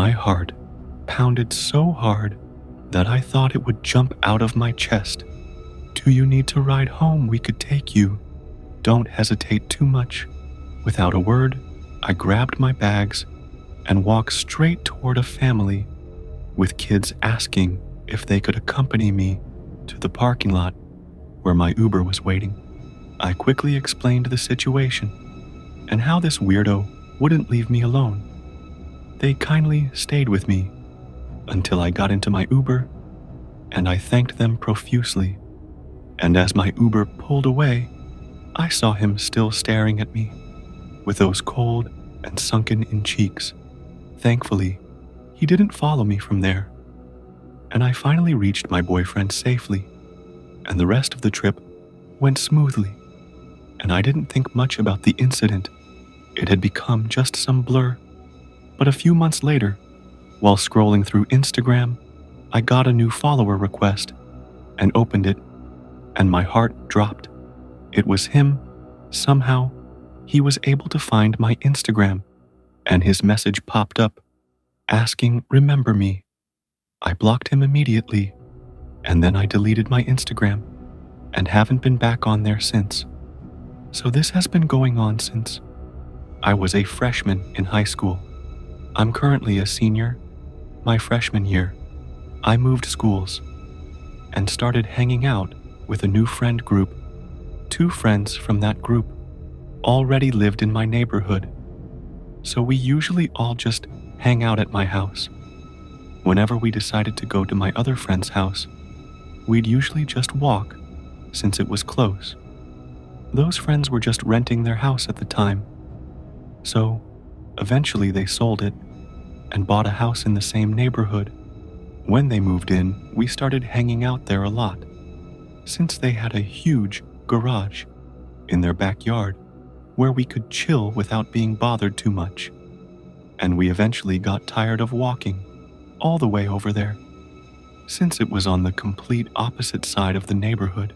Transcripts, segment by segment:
My heart pounded so hard that I thought it would jump out of my chest. "Do you need to ride home? We could take you. Don't hesitate too much." Without a word, I grabbed my bags and walked straight toward a family with kids asking if they could accompany me to the parking lot where my Uber was waiting. I quickly explained the situation and how this weirdo wouldn't leave me alone. They kindly stayed with me until I got into my Uber, and I thanked them profusely. And as my Uber pulled away, I saw him still staring at me with those cold and sunken-in cheeks. Thankfully, he didn't follow me from there, and I finally reached my boyfriend safely, and the rest of the trip went smoothly, and I didn't think much about the incident. It had become just some blur. But a few months later, while scrolling through Instagram, I got a new follower request and opened it, and my heart dropped. It was him. Somehow, he was able to find my Instagram, and his message popped up, asking, "Remember me." I blocked him immediately, and then I deleted my Instagram, and haven't been back on there since. So this has been going on since I was a freshman in high school. I'm currently a senior. My freshman year, I moved schools and started hanging out with a new friend group. 2 friends from that group already lived in my neighborhood, so we usually all just hang out at my house. Whenever we decided to go to my other friend's house, we'd usually just walk since it was close. Those friends were just renting their house at the time, so eventually they sold it and bought a house in the same neighborhood. When they moved in, we started hanging out there a lot, since they had a huge garage in their backyard where we could chill without being bothered too much. And we eventually got tired of walking all the way over there, since it was on the complete opposite side of the neighborhood.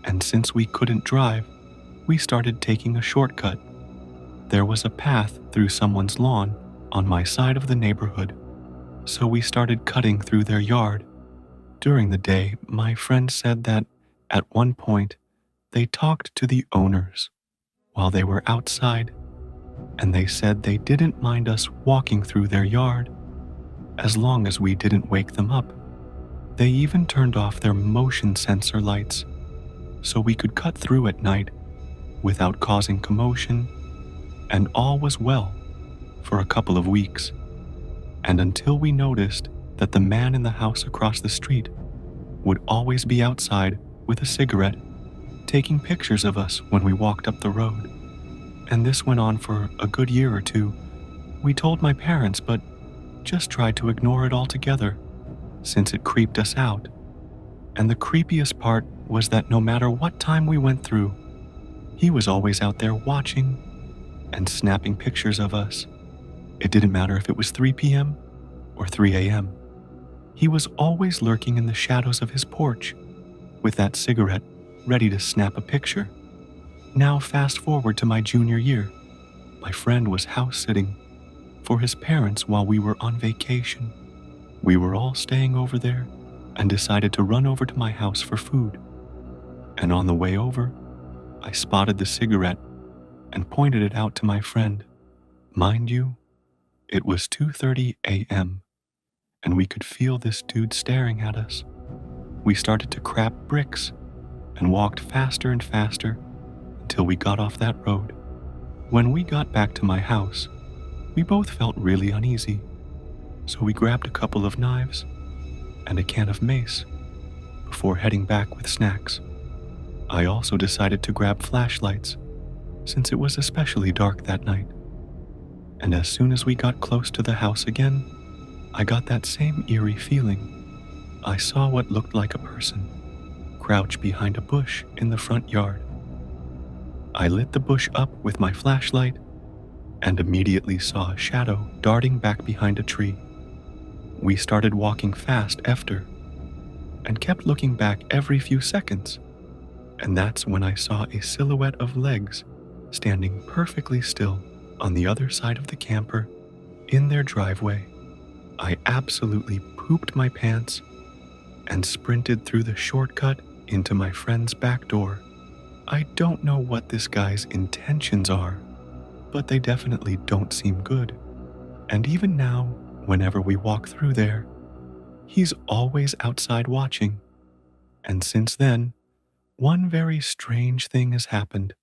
And since we couldn't drive, we started taking a shortcut. There was a path through someone's lawn on my side of the neighborhood, so we started cutting through their yard. During the day, my friend said that at one point they talked to the owners while they were outside, and they said they didn't mind us walking through their yard as long as we didn't wake them up. They even turned off their motion sensor lights so we could cut through at night without causing commotion, and all was well for a couple of weeks, and until we noticed that the man in the house across the street would always be outside with a cigarette, taking pictures of us when we walked up the road. And this went on for a good year or 2. We told my parents, but just tried to ignore it altogether, since it creeped us out. And the creepiest part was that no matter what time we went through, he was always out there watching and snapping pictures of us. It didn't matter if it was 3 p.m. or 3 a.m. He was always lurking in the shadows of his porch with that cigarette ready to snap a picture. Now fast forward to my junior year. My friend was house sitting for his parents while we were on vacation. We were all staying over there and decided to run over to my house for food. And on the way over, I spotted the cigarette and pointed it out to my friend. Mind you, it was 2:30 a.m., and we could feel this dude staring at us. We started to crap bricks and walked faster and faster until we got off that road. When we got back to my house, we both felt really uneasy, so we grabbed a couple of knives and a can of mace before heading back with snacks. I also decided to grab flashlights since it was especially dark that night. And as soon as we got close to the house again, I got that same eerie feeling. I saw what looked like a person crouch behind a bush in the front yard. I lit the bush up with my flashlight and immediately saw a shadow darting back behind a tree. We started walking fast after and kept looking back every few seconds, and that's when I saw a silhouette of legs standing perfectly still on the other side of the camper in their driveway. I absolutely pooped my pants and sprinted through the shortcut into my friend's back door. I don't know what this guy's intentions are, but they definitely don't seem good. And even now, whenever we walk through there, he's always outside watching. And since then, one very strange thing has happened.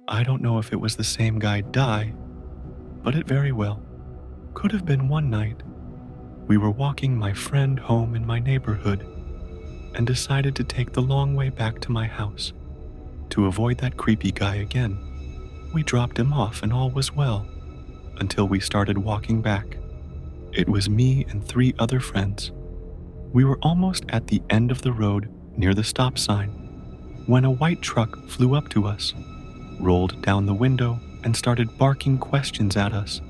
I don't know if it was the same guy die, but it very well could have been. One night. We were walking my friend home in my neighborhood and decided to take the long way back to my house to avoid that creepy guy again. We dropped him off and all was well until we started walking back. It was me and 3 other friends. We were almost at the end of the road near the stop sign when a white truck flew up to us, rolled down the window, and started barking questions at us.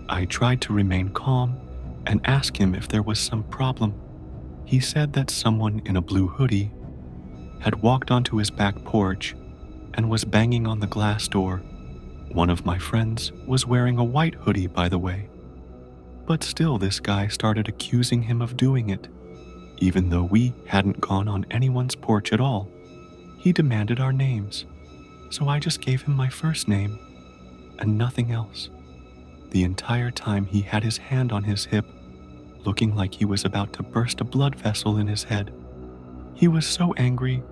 I tried to remain calm and ask him if there was some problem. He said that someone in a blue hoodie had walked onto his back porch and was banging on the glass door. One of my friends was wearing a white hoodie, by the way. But still, this guy started accusing him of doing it, even though we hadn't gone on anyone's porch at all. He demanded our names, so I just gave him my first name and nothing else. The entire time he had his hand on his hip, looking like he was about to burst a blood vessel in his head. He was so angry,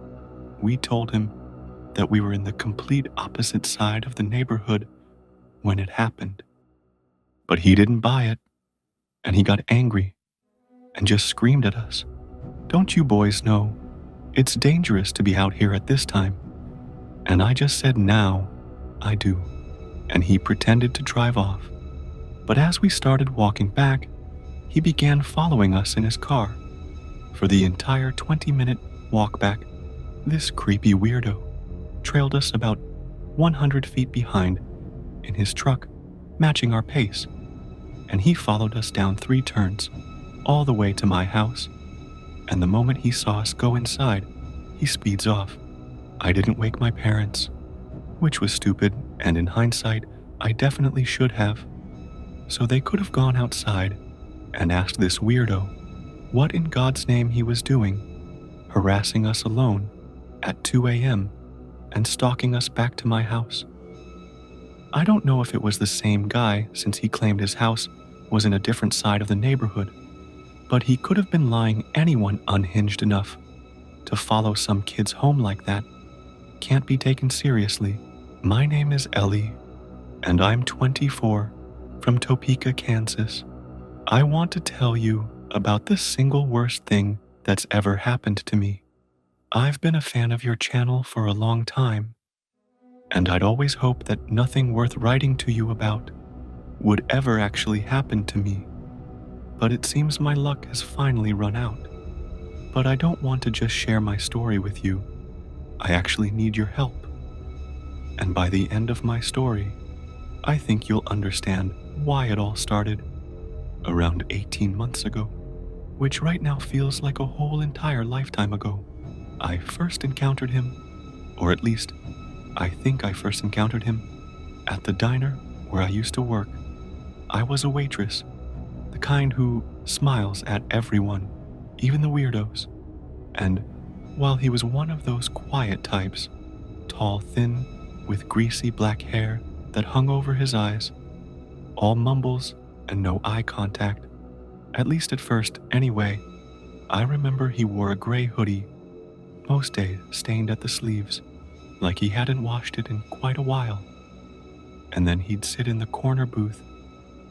we told him that we were in the complete opposite side of the neighborhood when it happened. But he didn't buy it, and he got angry and just screamed at us. Don't you boys know it's dangerous to be out here at this time? And I just said, now I do. And he pretended to drive off. But as we started walking back, he began following us in his car. For the entire 20-minute walk back, this creepy weirdo trailed us about 100 feet behind in his truck, matching our pace. And he followed us down 3 turns, all the way to my house. And the moment he saw us go inside, he speeds off. I didn't wake my parents, which was stupid, and in hindsight, I definitely should have. So they could have gone outside and asked this weirdo what in God's name he was doing, harassing us alone at 2 a.m. and stalking us back to my house. I don't know if it was the same guy since he claimed his house was in a different side of the neighborhood, but he could have been lying. Anyone unhinged enough to follow some kids home like that can't be taken seriously. My name is Ellie, and I'm 24 from Topeka, Kansas. I want to tell you about the single worst thing that's ever happened to me. I've been a fan of your channel for a long time, and I'd always hoped that nothing worth writing to you about would ever actually happen to me. But it seems my luck has finally run out. But I don't want to just share my story with you. I actually need your help. And by the end of my story, I think you'll understand why it all started around 18 months ago, which right now feels like a whole entire lifetime ago. I first encountered him, or at least I think I first encountered him, at the diner where I used to work. I was a waitress, the kind who smiles at everyone, even the weirdos. And while he was one of those quiet types, tall, thin, with greasy black hair that hung over his eyes, all mumbles and no eye contact, at least at first anyway, I remember he wore a gray hoodie, most days stained at the sleeves, like he hadn't washed it in quite a while. And then he'd sit in the corner booth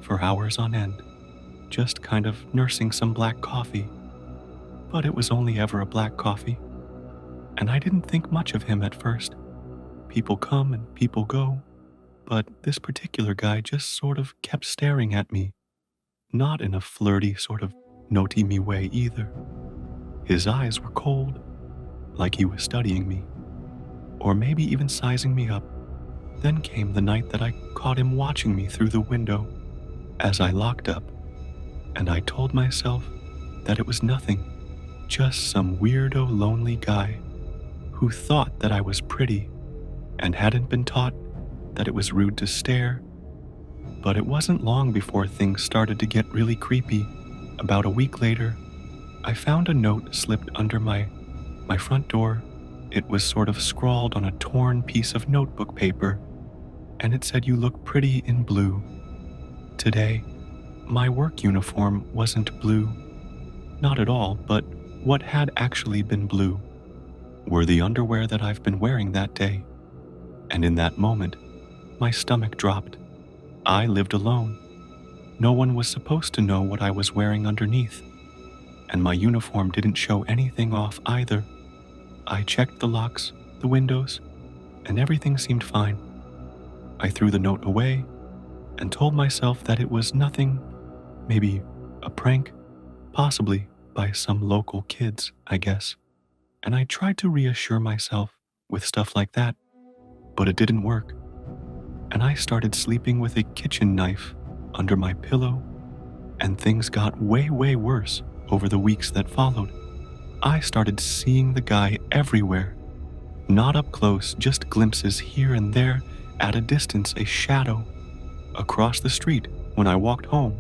for hours on end, just kind of nursing some black coffee. But it was only ever a black coffee, and I didn't think much of him at first. People come and people go, but this particular guy just sort of kept staring at me, not in a flirty sort of noty me way either. His eyes were cold, like he was studying me, or maybe even sizing me up. Then came the night that I caught him watching me through the window as I locked up, and I told myself that it was nothing, just some weirdo lonely guy who thought that I was pretty and hadn't been taught that it was rude to stare. But it wasn't long before things started to get really creepy About a week later, I found a note slipped under my front door. It was sort of scrawled on a torn piece of notebook paper, and it said, "You look pretty in blue." Today, my work uniform wasn't blue. Not at all, but what had actually been blue were the underwear that I've been wearing that day. And in that moment, my stomach dropped. I lived alone. No one was supposed to know what I was wearing underneath, and my uniform didn't show anything off either. I checked the locks, the windows, and everything seemed fine. I threw the note away and told myself that it was nothing, maybe a prank, possibly by some local kids, I guess. And I tried to reassure myself with stuff like that, but it didn't work. And I started sleeping with a kitchen knife under my pillow, and things got way, way worse over the weeks that followed. I started seeing the guy everywhere. Not up close, just glimpses here and there, at a distance, a shadow. Across the street, when I walked home,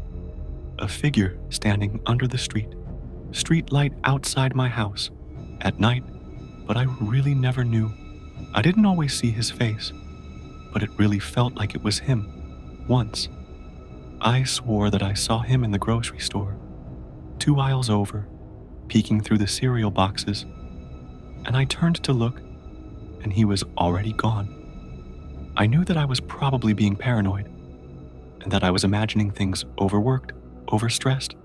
a figure standing under the street light outside my house, at night, but I really never knew. I didn't always see his face, but it really felt like it was him. Once, I swore that I saw him in the grocery store, 2 aisles over, peeking through the cereal boxes, and I turned to look, and he was already gone. I knew that I was probably being paranoid, and that I was imagining things overworked, overstressed,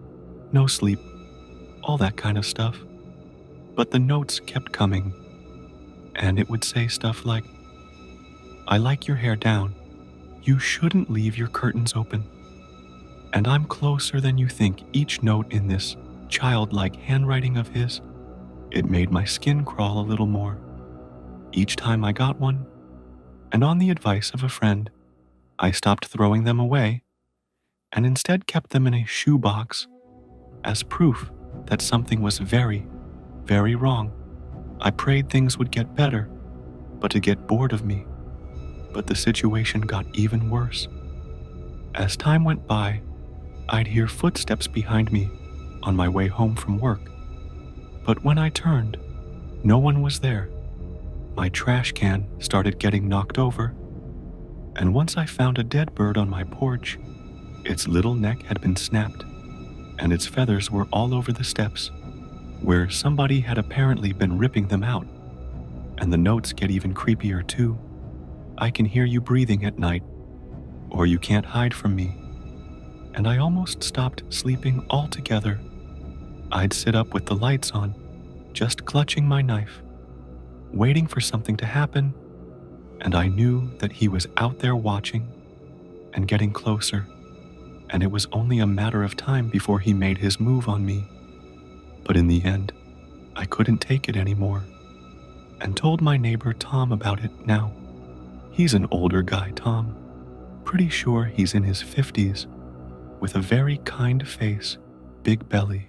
no sleep, all that kind of stuff. But the notes kept coming, and it would say stuff like, "I like your hair down. You shouldn't leave your curtains open. And I'm closer than you think." Each note in this childlike handwriting of his, it made my skin crawl a little more. Each time I got one, and on the advice of a friend, I stopped throwing them away and instead kept them in a shoebox as proof that something was very, very wrong. I prayed things would get better, but to get bored of me. But the situation got even worse. As time went by, I'd hear footsteps behind me on my way home from work. But when I turned, no one was there. My trash can started getting knocked over, and once I found a dead bird on my porch. Its little neck had been snapped, and its feathers were all over the steps, where somebody had apparently been ripping them out. And the notes get even creepier too. "I can hear you breathing at night, or you can't hide from me." And I almost stopped sleeping altogether. I'd sit up with the lights on, just clutching my knife, waiting for something to happen, and I knew that he was out there watching and getting closer, and it was only a matter of time before he made his move on me. But in the end, I couldn't take it anymore, and told my neighbor Tom about it now. He's an older guy, Tom. Pretty sure he's in his 50s, with a very kind face, big belly,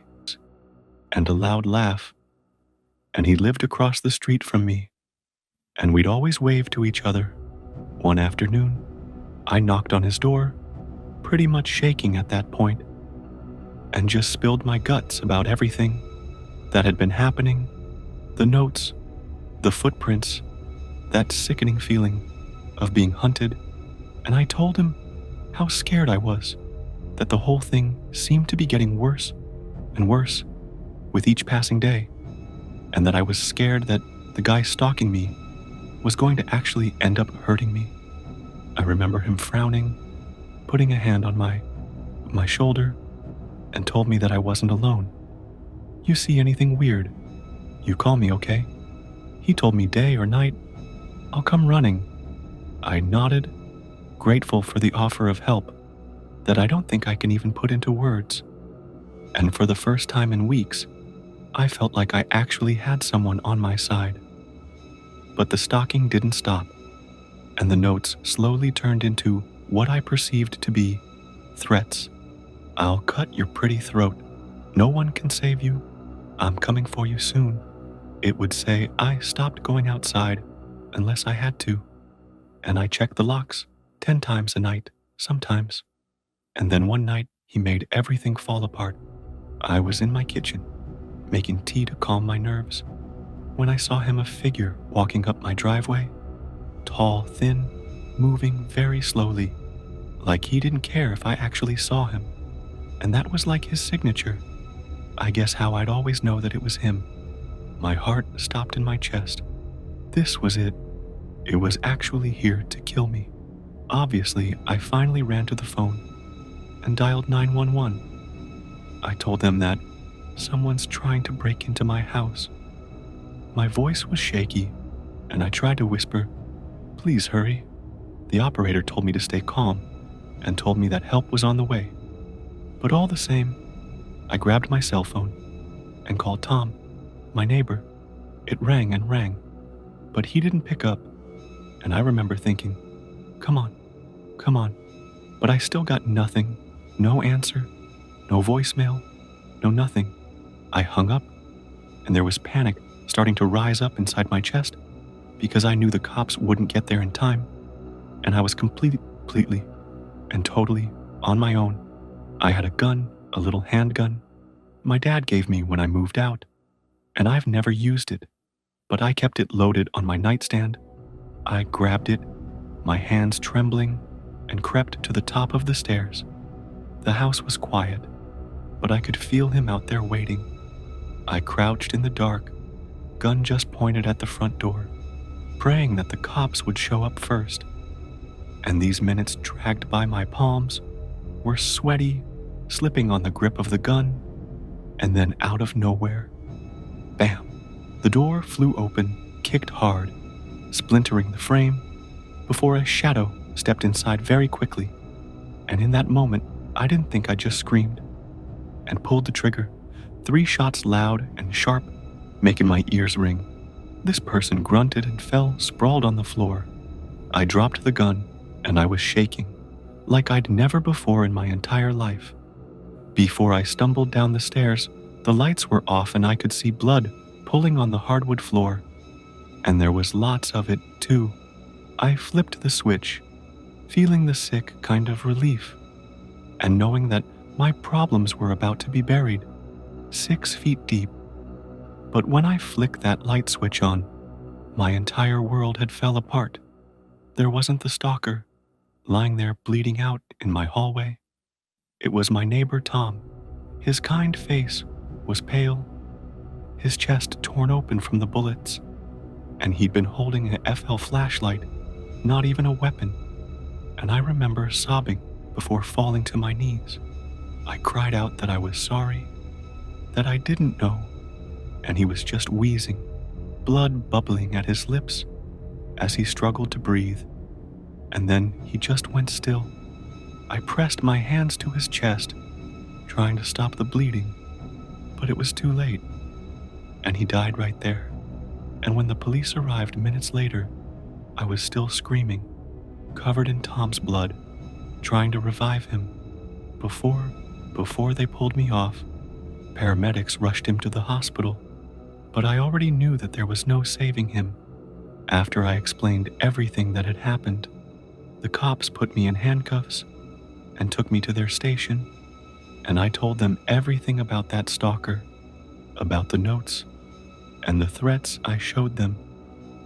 and a loud laugh. And he lived across the street from me, and we'd always wave to each other. One afternoon, I knocked on his door, pretty much shaking at that point, and just spilled my guts about everything that had been happening, the notes, the footprints, that sickening feeling of being hunted. And I told him how scared I was, that the whole thing seemed to be getting worse and worse with each passing day, and that I was scared that the guy stalking me was going to actually end up hurting me. I remember him frowning, putting a hand on my shoulder, and told me that I wasn't alone. "You see anything weird, you call me, okay?" He told me day or night, "I'll come running." I nodded, grateful for the offer of help that I don't think I can even put into words. And for the first time in weeks, I felt like I actually had someone on my side. But the stalking didn't stop, and the notes slowly turned into what I perceived to be threats. "I'll cut your pretty throat. No one can save you. I'm coming for you soon." It would say I stopped going outside unless I had to, and I checked the locks 10 times a night, sometimes. And then one night, he made everything fall apart. I was in my kitchen, making tea to calm my nerves, when I saw him a figure walking up my driveway, tall, thin, moving very slowly, like he didn't care if I actually saw him. And that was like his signature. I guess how I'd always know that it was him. My heart stopped in my chest. This was it. It was actually here to kill me. Obviously, I finally ran to the phone and dialed 911. I told them that someone's trying to break into my house. My voice was shaky, and I tried to whisper, "Please hurry." The operator told me to stay calm and told me that help was on the way. But all the same, I grabbed my cell phone and called Tom, my neighbor. It rang and rang, but he didn't pick up, and I remember thinking, come on. But I still got nothing, no answer, no voicemail, no nothing. I hung up, and there was panic starting to rise up inside my chest because I knew the cops wouldn't get there in time, and I was completely and totally on my own. I had a gun, a little handgun, my dad gave me when I moved out, and I've never used it, but I kept it loaded on my nightstand. I grabbed it, my hands trembling, and crept to the top of the stairs. The house was quiet, but I could feel him out there waiting. I crouched in the dark, gun just pointed at the front door, praying that the cops would show up first. And these minutes dragged by my palms, were sweaty, slipping on the grip of the gun, and then out of nowhere, bam, the door flew open, kicked hard, splintering the frame, before a shadow stepped inside very quickly. And in that moment, I didn't think I just screamed and pulled the trigger, 3 shots loud and sharp, making my ears ring. This person grunted and fell sprawled on the floor. I dropped the gun, and I was shaking, like I'd never before in my entire life. Before I stumbled down the stairs, the lights were off and I could see blood pulling on the hardwood floor. And there was lots of it, too. I flipped the switch, feeling the sick kind of relief, and knowing that my problems were about to be buried, 6 feet deep. But when I flicked that light switch on, my entire world had fell apart. There wasn't the stalker, lying there bleeding out in my hallway. It was my neighbor Tom. His kind face was pale, his chest torn open from the bullets, and he'd been holding an FL flashlight, not even a weapon. And I remember sobbing before falling to my knees. I cried out that I was sorry, that I didn't know, and he was just wheezing, blood bubbling at his lips as he struggled to breathe. And then he just went still. I pressed my hands to his chest, trying to stop the bleeding, but it was too late, and he died right there. And when the police arrived minutes later, I was still screaming, covered in Tom's blood, trying to revive him. Before they pulled me off, paramedics rushed him to the hospital, but I already knew that there was no saving him. After I explained everything that had happened, the cops put me in handcuffs and took me to their station, and I told them everything about that stalker, about the notes, and the threats I showed them,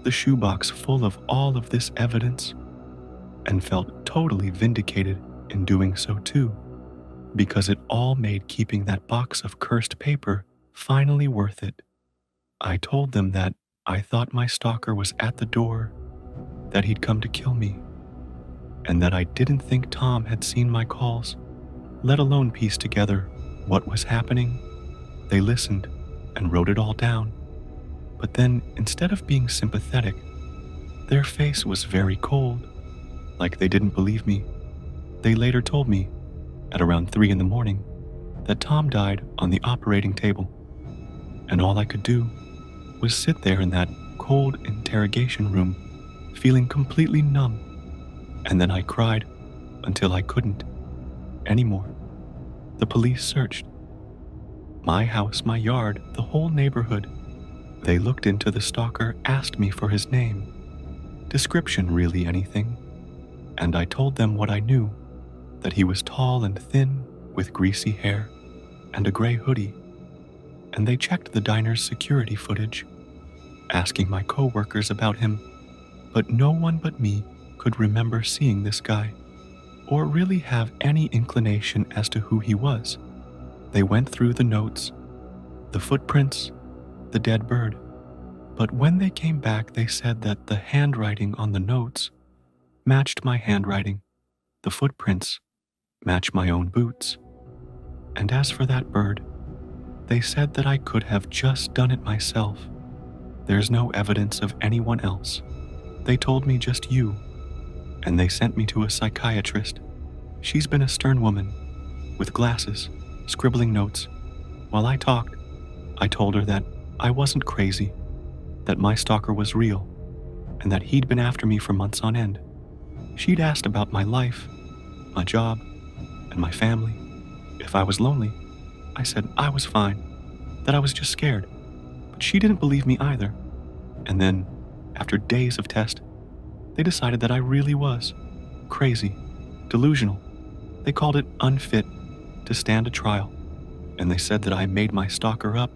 the shoebox full of all of this evidence, and felt totally vindicated in doing so too, because it all made keeping that box of cursed paper finally worth it. I told them that I thought my stalker was at the door, that he'd come to kill me, and that I didn't think Tom had seen my calls, let alone piece together what was happening. They listened and wrote it all down. But then, instead of being sympathetic, their face was very cold, like they didn't believe me. They later told me, at around 3 a.m, that Tom died on the operating table, and all I could do was sit there in that cold interrogation room, feeling completely numb. And then I cried until I couldn't anymore. The police searched my house, my yard, the whole neighborhood. They looked into the stalker, asked me for his name, description, really anything, and I told them what I knew, that he was tall and thin with greasy hair, and a gray hoodie, and they checked the diner's security footage, asking my coworkers about him, but no one but me could remember seeing this guy, or really have any inclination as to who he was. They went through the notes, the footprints, the dead bird, but when they came back they said that the handwriting on the notes matched my handwriting, the footprints matched my own boots, and as for that bird, they said that I could have just done it myself. There's no evidence of anyone else. They told me just you, and they sent me to a psychiatrist. She's been a stern woman, with glasses, scribbling notes. While I talked, I told her that I wasn't crazy, that my stalker was real, and that he'd been after me for months on end. She'd asked about my life, my job, and my family. If I was lonely, I said I was fine, that I was just scared. But she didn't believe me either. And then, after days of tests, they decided that I really was crazy, delusional. They called it unfit to stand a trial. And they said that I made my stalker up,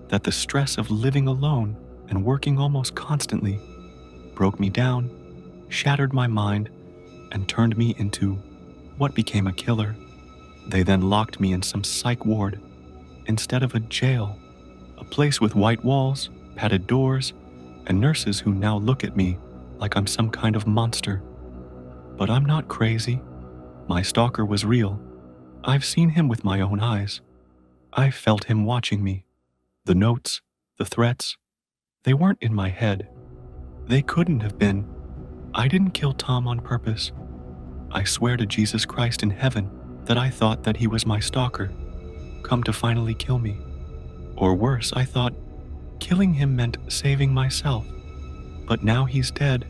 that the stress of living alone and working almost constantly broke me down, shattered my mind, and turned me into what became a killer. They then locked me in some psych ward instead of a jail, a place with white walls, padded doors, and nurses who now look at me like I'm some kind of monster. But I'm not crazy. My stalker was real. I've seen him with my own eyes. I felt him watching me. The notes, the threats, they weren't in my head. They couldn't have been. I didn't kill Tom on purpose. I swear to Jesus Christ in heaven that I thought that he was my stalker, come to finally kill me. Or worse, I thought killing him meant saving myself. But now he's dead,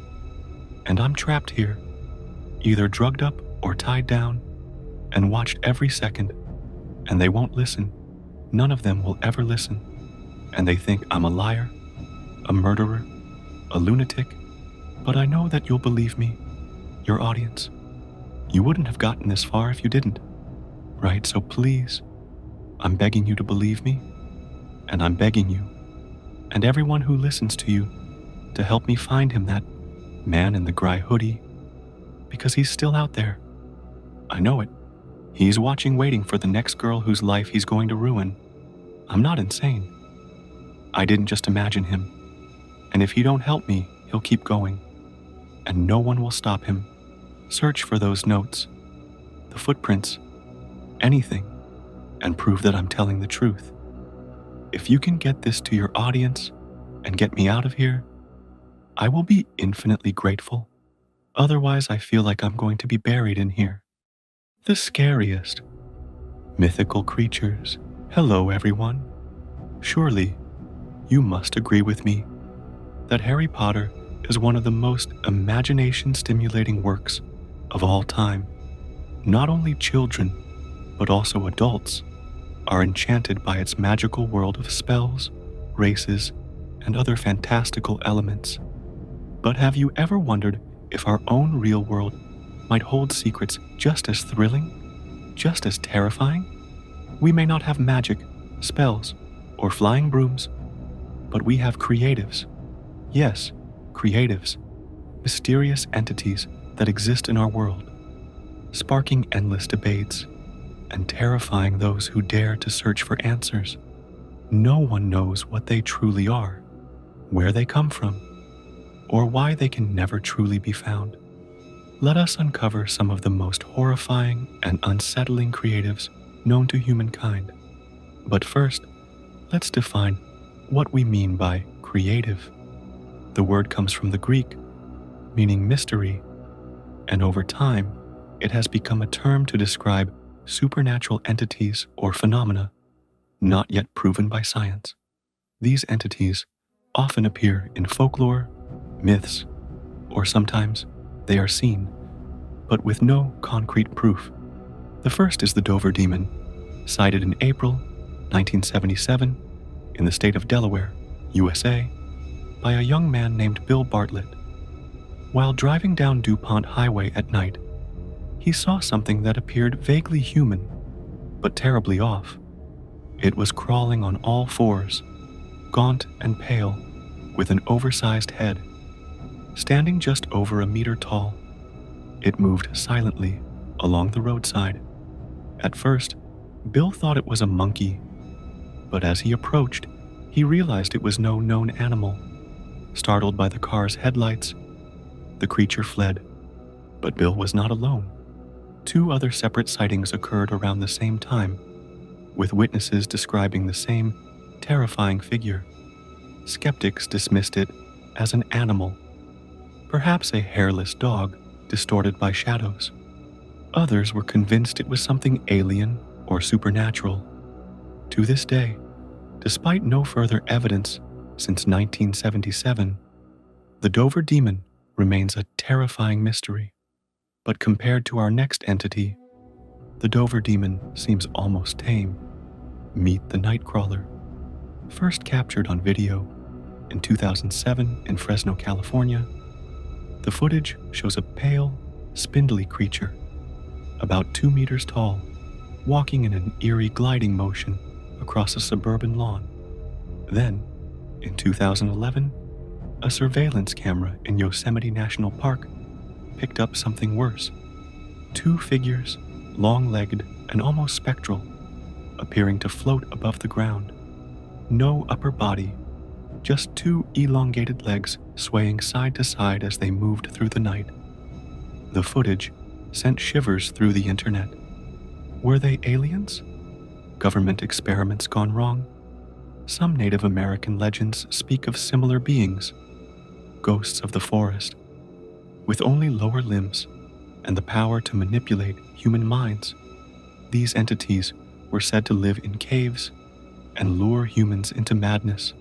and I'm trapped here, either drugged up or tied down, and watched every second, and they won't listen. None of them will ever listen, and they think I'm a liar, a murderer, a lunatic, but I know that you'll believe me, your audience. You wouldn't have gotten this far if you didn't, right? So please, I'm begging you to believe me, and I'm begging you, and everyone who listens to you, to help me find him, that man in the gray hoodie, because he's still out there. I know it. He's watching, waiting for the next girl whose life he's going to ruin. I'm not insane. I didn't just imagine him. And if you don't help me, he'll keep going. And no one will stop him. Search for those notes, the footprints, anything, and prove that I'm telling the truth. If you can get this to your audience and get me out of here, I will be infinitely grateful. Otherwise, I feel like I'm going to be buried in here. The scariest. Mythical creatures. Hello, everyone. Surely, you must agree with me that Harry Potter is one of the most imagination-stimulating works of all time. Not only children, but also adults, are enchanted by its magical world of spells, races, and other fantastical elements. But have you ever wondered if our own real world might hold secrets just as thrilling, just as terrifying? We may not have magic, spells, or flying brooms, but we have creatives. Yes, creatives, mysterious entities that exist in our world, sparking endless debates and terrifying those who dare to search for answers. No one knows what they truly are, where they come from, or why they can never truly be found. Let us uncover some of the most horrifying and unsettling creatives known to humankind. But first, let's define what we mean by creative. The word comes from the Greek, meaning mystery, and over time, it has become a term to describe supernatural entities or phenomena not yet proven by science. These entities often appear in folklore, myths, or sometimes they are seen, but with no concrete proof. The first is the Dover Demon, sighted in April 1977 in the state of Delaware, USA, by a young man named Bill Bartlett. While driving down DuPont Highway at night, he saw something that appeared vaguely human, but terribly off. It was crawling on all fours, gaunt and pale, with an oversized head. Standing just over a meter tall, it moved silently along the roadside. At first, Bill thought it was a monkey, but as he approached, he realized it was no known animal. Startled by the car's headlights, the creature fled. But Bill was not alone. Two other separate sightings occurred around the same time, with witnesses describing the same terrifying figure. Skeptics dismissed it as an animal, perhaps a hairless dog distorted by shadows. Others were convinced it was something alien or supernatural. To this day, despite no further evidence since 1977, the Dover demon remains a terrifying mystery. But compared to our next entity, the Dover demon seems almost tame. Meet the Nightcrawler. First captured on video in 2007 in Fresno, California, the footage shows a pale, spindly creature, about 2 meters tall, walking in an eerie gliding motion across a suburban lawn. Then, in 2011, a surveillance camera in Yosemite National Park picked up something worse. 2 figures, long-legged and almost spectral, appearing to float above the ground. No upper body, just 2 elongated legs swaying side to side as they moved through the night. The footage sent shivers through the internet. Were they aliens? Government experiments gone wrong? Some Native American legends speak of similar beings, ghosts of the forest, with only lower limbs and the power to manipulate human minds. These entities were said to live in caves and lure humans into madness.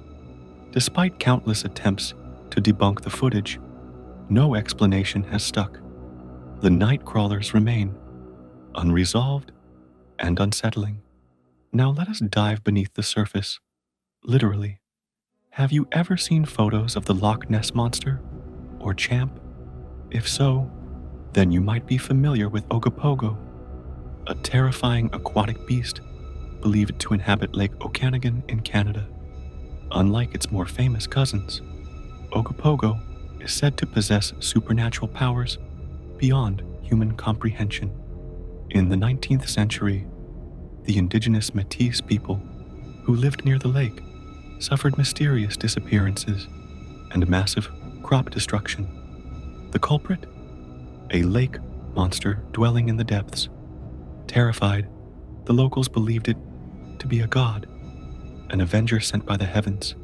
Despite countless attempts to debunk the footage, no explanation has stuck. The Nightcrawlers remain unresolved and unsettling. Now let us dive beneath the surface. Literally. Have you ever seen photos of the Loch Ness Monster or Champ? If so, then you might be familiar with Ogopogo, a terrifying aquatic beast believed to inhabit Lake Okanagan in Canada. Unlike its more famous cousins, Ogopogo is said to possess supernatural powers beyond human comprehension. In the 19th century, the indigenous Métis people who lived near the lake suffered mysterious disappearances and massive crop destruction. The culprit? A lake monster dwelling in the depths. Terrified, the locals believed it to be a god, an avenger sent by the heavens.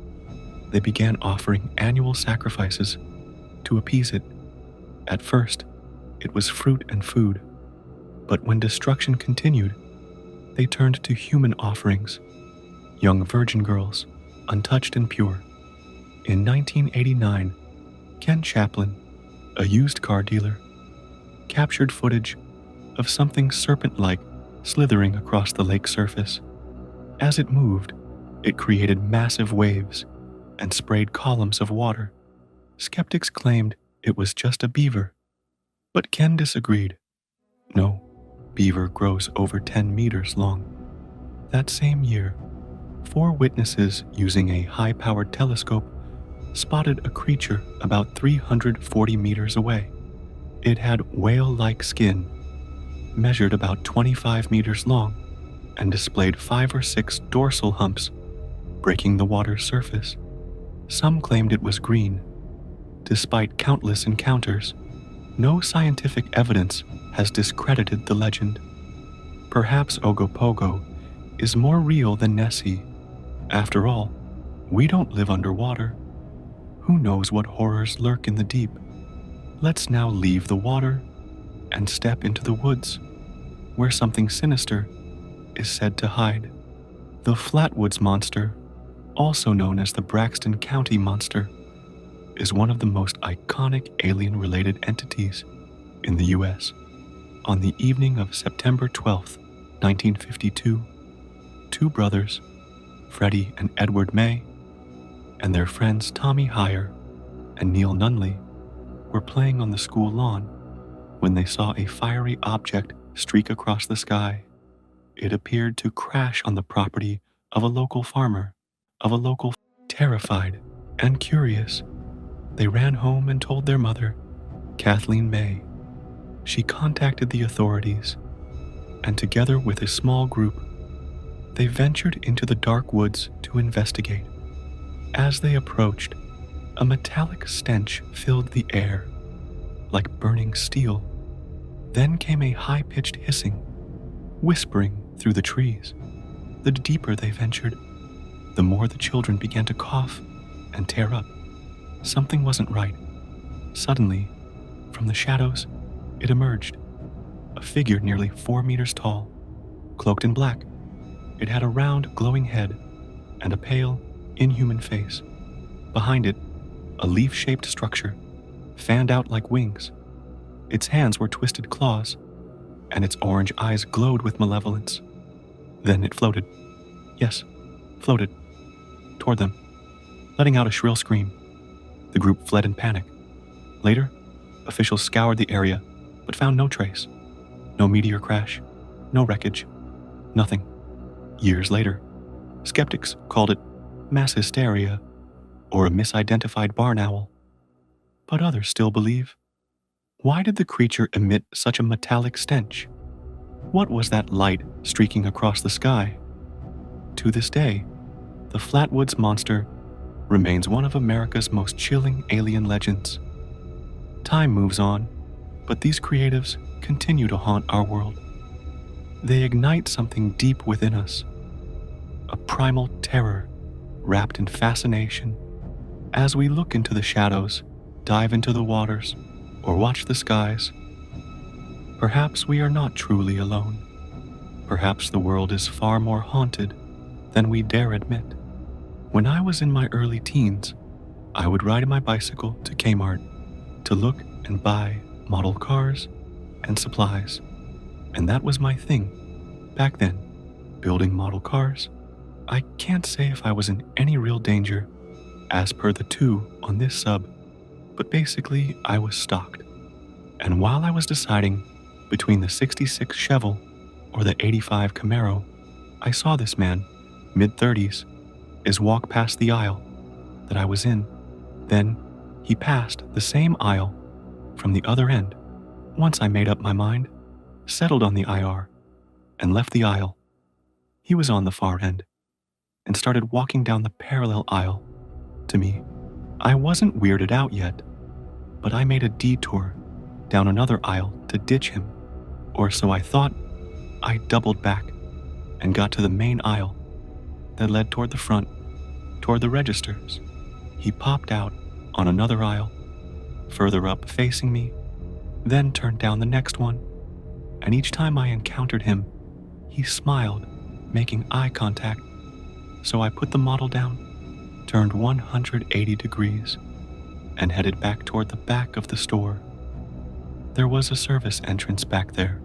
They began offering annual sacrifices to appease it. At first, it was fruit and food, but when destruction continued, they turned to human offerings, young virgin girls, untouched and pure. In 1989, Ken Chaplin, a used car dealer, captured footage of something serpent-like slithering across the lake surface. As it moved, it created massive waves and sprayed columns of water. Skeptics claimed it was just a beaver, but Ken disagreed. No, beaver grows over 10 meters long. That same year, 4 witnesses using a high-powered telescope spotted a creature about 340 meters away. It had whale-like skin, measured about 25 meters long, and displayed 5 or 6 dorsal humps, breaking the water's surface. Some claimed it was green. Despite countless encounters, no scientific evidence has discredited the legend. Perhaps Ogopogo is more real than Nessie. After all, we don't live underwater. Who knows what horrors lurk in the deep? Let's now leave the water and step into the woods, where something sinister is said to hide. The Flatwoods Monster, also known as the Braxton County Monster, is one of the most iconic alien-related entities in the U.S. On the evening of September 12, 1952, 2 brothers, Freddie and Edward May, and their friends Tommy Heyer and Neil Nunley, were playing on the school lawn when they saw a fiery object streak across the sky. It appeared to crash on the property of a local farmer, of a local terrified and curious. They ran home and told their mother, Kathleen May. She contacted the authorities, and together with a small group, they ventured into the dark woods to investigate. As they approached, a metallic stench filled the air, like burning steel. Then came a high-pitched hissing, whispering through the trees. The deeper they ventured, the more the children began to cough and tear up. Something wasn't right. Suddenly, from the shadows, it emerged. A figure nearly 4 meters tall, cloaked in black. It had a round, glowing head and a pale, inhuman face. Behind it, a leaf-shaped structure, fanned out like wings. Its hands were twisted claws, and its orange eyes glowed with malevolence. Then it floated. Yes, floated. Toward them, letting out a shrill scream. The group fled in panic. Later, officials scoured the area, but found no trace. No meteor crash, no wreckage, nothing. Years later, skeptics called it mass hysteria or a misidentified barn owl. But others still believe. Why did the creature emit such a metallic stench? What was that light streaking across the sky? To this day, the Flatwoods Monster remains one of America's most chilling alien legends. Time moves on, but these creatives continue to haunt our world. They ignite something deep within us, a primal terror wrapped in fascination. As we look into the shadows, dive into the waters, or watch the skies, perhaps we are not truly alone. Perhaps the world is far more haunted than we dare admit. When I was in my early teens, I would ride my bicycle to Kmart to look and buy model cars and supplies. And that was my thing back then, building model cars. I can't say if I was in any real danger, as per the 2 on this sub, but basically I was stalked. And while I was deciding between the 66 Chevelle or the 85 Camaro, I saw this man, mid-30s, is walk past the aisle that I was in. Then he passed the same aisle from the other end. Once I made up my mind, settled on the IR, and left the aisle. He was on the far end and started walking down the parallel aisle to me. I wasn't weirded out yet, but I made a detour down another aisle to ditch him, or so I thought. I doubled back and got to the main aisle that led toward the front, toward the registers. He popped out on another aisle, further up facing me, then turned down the next one, and each time I encountered him, he smiled, making eye contact. So I put the model down, turned 180 degrees, and headed back toward the back of the store. There was a service entrance back there,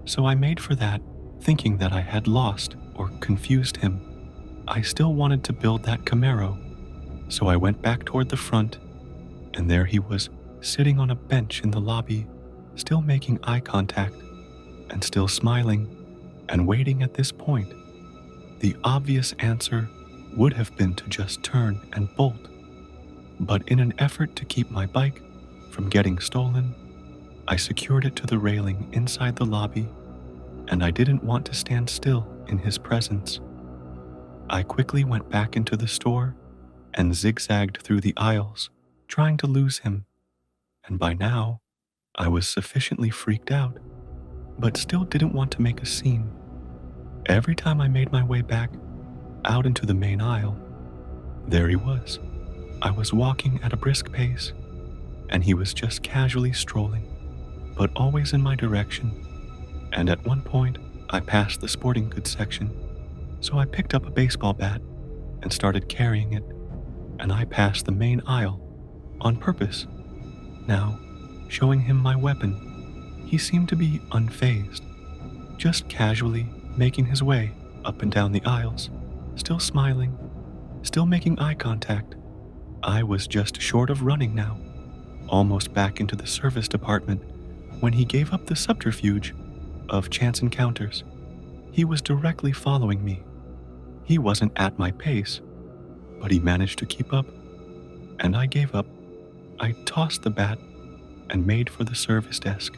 so I made for that, thinking that I had lost or confused him. I still wanted to build that Camaro, so I went back toward the front, and there he was, sitting on a bench in the lobby, still making eye contact, and still smiling, and waiting. At this point, the obvious answer would have been to just turn and bolt. But in an effort to keep my bike from getting stolen, I secured it to the railing inside the lobby, and I didn't want to stand still in his presence. I quickly went back into the store and zigzagged through the aisles, trying to lose him. And by now, I was sufficiently freaked out, but still didn't want to make a scene. Every time I made my way back out into the main aisle, there he was. I was walking at a brisk pace, and he was just casually strolling, but always in my direction. And at one point, I passed the sporting goods section, so I picked up a baseball bat and started carrying it, and I passed the main aisle on purpose. Now, showing him my weapon, he seemed to be unfazed, just casually making his way up and down the aisles, still smiling, still making eye contact. I was just short of running now, almost back into the service department, when he gave up the subterfuge of chance encounters. He was directly following me. He wasn't at my pace, but he managed to keep up, and I gave up. I tossed the bat and made for the service desk,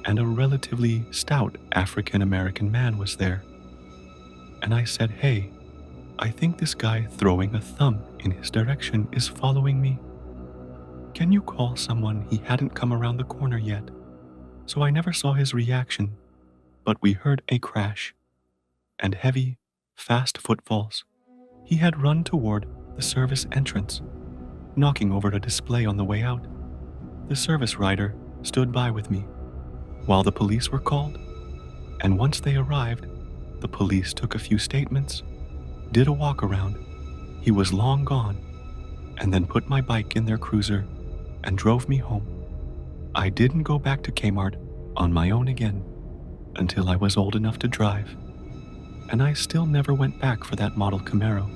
and a relatively stout African American man was there. And I said, "Hey, I think this guy throwing a thumb in his direction is following me. Can you call someone? He hadn't come around the corner yet." So I never saw his reaction, but we heard a crash and heavy, fast footfalls. He had run toward the service entrance, knocking over a display on the way out. The service rider stood by with me while the police were called, and once they arrived, the police took a few statements, did a walk around. He was long gone, and then put my bike in their cruiser and drove me home. I didn't go back to Kmart on my own again until I was old enough to drive, and I still never went back for that model Camaro.